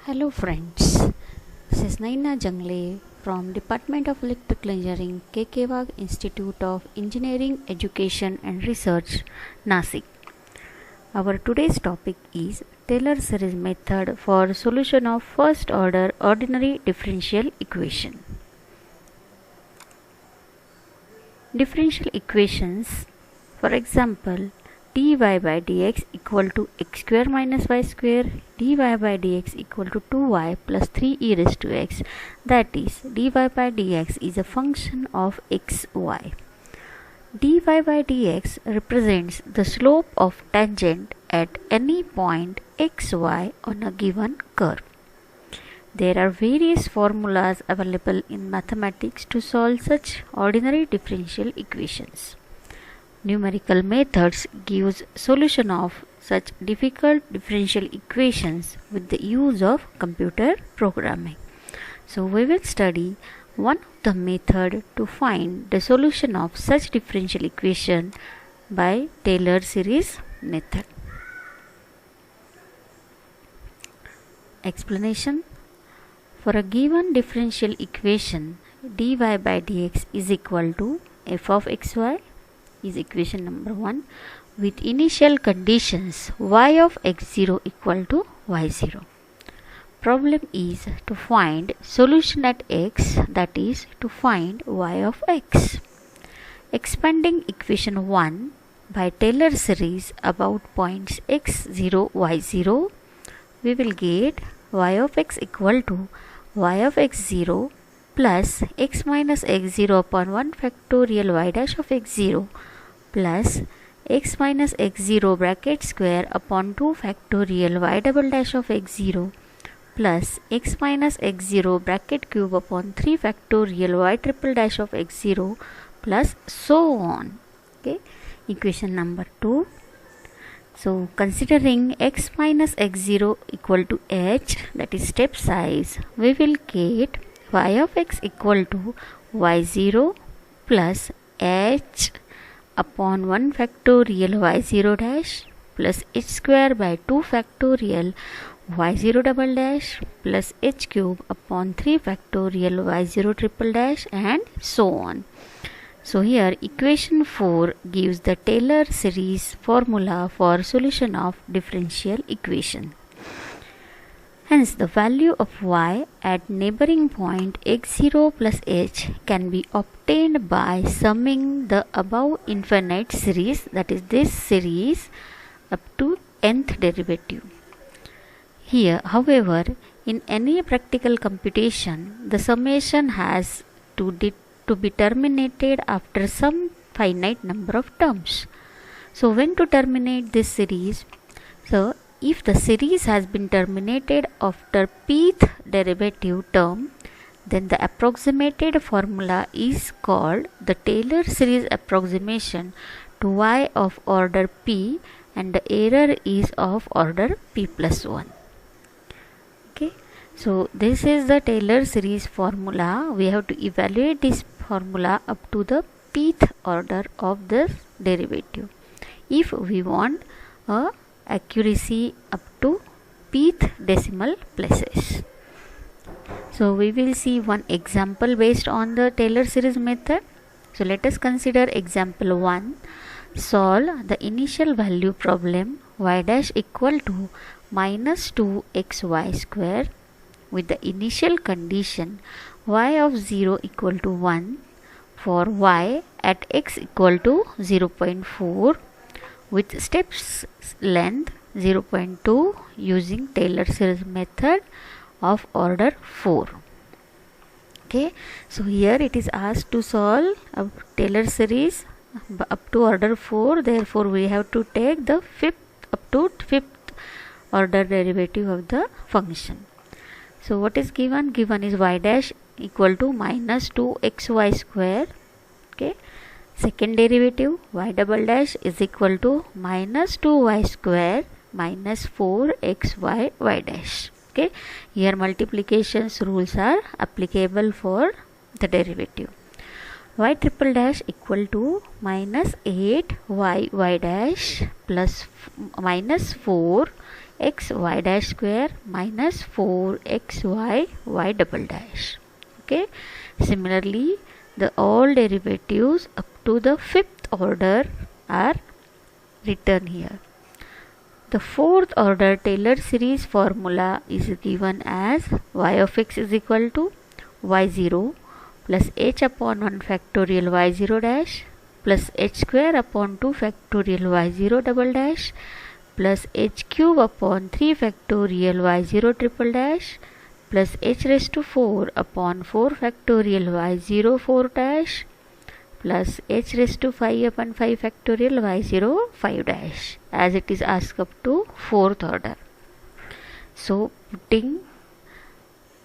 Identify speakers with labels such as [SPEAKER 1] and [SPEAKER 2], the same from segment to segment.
[SPEAKER 1] Hello friends, this is Naina Jangle from Department of Electrical Engineering, KK Wagh Institute of Engineering, Education and Research, Nasik. Our today's topic is Taylor series method for solution of first order ordinary differential equation. Differential equations, for example, dy by dx equal to x square minus y square, dy by dx equal to 2y plus 3e raised to x, that is dy by dx is a function of xy. dy by dx represents the slope of tangent at any point xy on a given curve. There are various formulas available in mathematics to solve such ordinary differential equations. Numerical methods gives solution of such difficult differential equations with the use of computer programming. So we will study one of the method to find the solution of such differential equation by Taylor series method. Explanation. For a given differential equation, dy by dx is equal to f of xy is equation number 1 with initial conditions y of x0 equal to y0. Problem is to find solution at x, that is to find y of x. Expanding equation 1 by Taylor series about points x0, y0, we will get y of x equal to y of x0 plus x minus x0 upon 1 factorial y dash of x0 plus x minus x0 bracket square upon 2 factorial y double dash of x0 plus x minus x0 bracket cube upon 3 factorial y triple dash of x0 plus so on. Okay, equation number 2. So considering x minus x0 equal to h, that is step size, we will get y of x equal to y0 plus h upon 1 factorial y0 dash plus h square by 2 factorial y0 double dash plus h cube upon 3 factorial y0 triple dash and so on. So here equation 4 gives the Taylor series formula for solution of differential equation. Hence the value of y at neighboring point x0 plus h can be obtained by summing the above infinite series, that is this series, up to nth derivative. Here, however, in any practical computation, the summation has to be terminated after some finite number of terms. So when to terminate this series? So if the series has been terminated after pth derivative term, then the approximated formula is called the Taylor series approximation to y of order p, and the error is of order p plus 1. Okay, so this is the Taylor series formula. We have to evaluate this formula up to the pth order of the derivative if we want a accuracy up to pth decimal places. So we will see one example based on the Taylor series method. So let us consider example 1. Solve the initial value problem y dash equal to minus 2xy square with the initial condition y of 0 equal to 1 for y at x equal to 0.4 with steps length 0.2 using Taylor series method of order 4. Okay, so here it is asked to solve a Taylor series up to order 4, therefore we have to take the up to fifth order derivative of the function. So what is given? Given is y dash equal to minus 2xy square. Okay, second derivative y double dash is equal to minus 2y square minus 4xy y dash. Okay, here multiplications rules are applicable for the derivative. Y triple dash equal to minus 8y y dash plus minus 4 x y dash square minus 4xy y double dash. Okay. Similarly, the all derivatives up to the fifth order are written here. The fourth order Taylor series formula is given as y of x is equal to y0 plus h upon 1 factorial y0 dash plus h square upon 2 factorial y0 double dash plus h cube upon 3 factorial y0 triple dash plus h raised to 4 upon 4 factorial y0 4 dash plus h raised to 5 upon 5 factorial y0 5 dash, as it is asked up to fourth order. So putting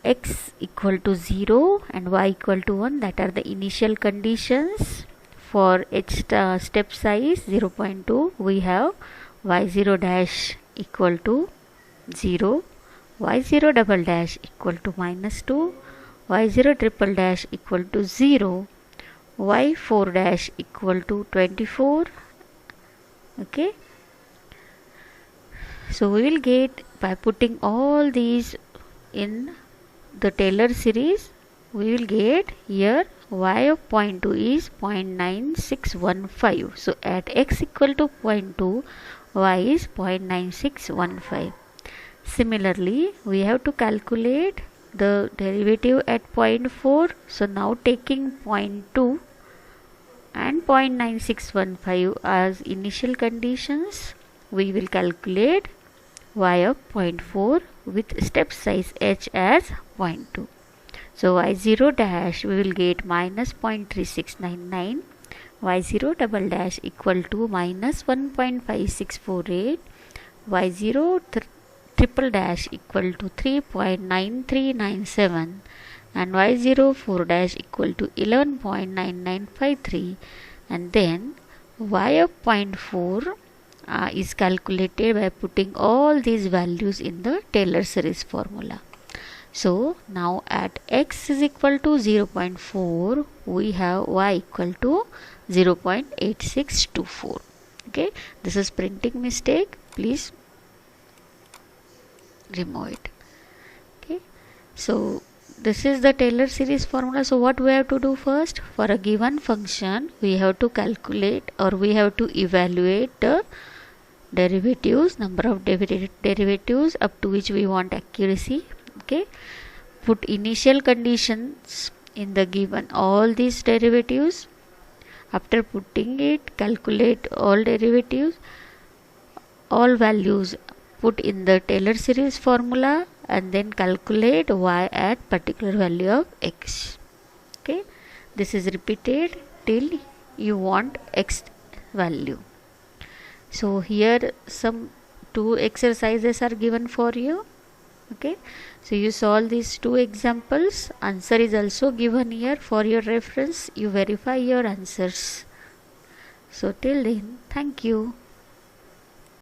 [SPEAKER 1] x equal to 0 and y equal to 1, that are the initial conditions for h step size 0.2, we have y0 dash equal to 0, y0 double dash equal to minus 2, y0 triple dash equal to 0, y4 dash equal to 24. Okay, so we will get, by putting all these in the Taylor series, we will get here y of 0.2 is 0.9615. So at x equal to 0.2, y is 0.9615. Similarly, we have to calculate the derivative at 0.4. So now taking 0.2 and 0.9615 as initial conditions, we will calculate y of 0.4 with step size h as 0.2. So y0 dash we will get minus 0.3699, y0 double dash equal to minus 1.5648, y0 triple dash equal to 3.9397, and y0 4 dash equal to 11.9953, and then y of 0.4 is calculated by putting all these values in the Taylor series formula. So now at x is equal to 0.4, we have y equal to 0.8624. Okay, this is printing mistake, please remove it. Okay, so this is the Taylor series formula. So what we have to do first, for a given function we have to calculate, or we have to evaluate the derivatives, number of derivatives up to which we want accuracy. Okay, put initial conditions in the given all these derivatives. After putting it, calculate all derivatives, all values put in the Taylor series formula, and then calculate y at particular value of x. Okay, this is repeated till you want x value. So here some two exercises are given for you. Okay, so you solve these two examples. Answer is also given here for your reference. You verify your answers. So till then, thank you.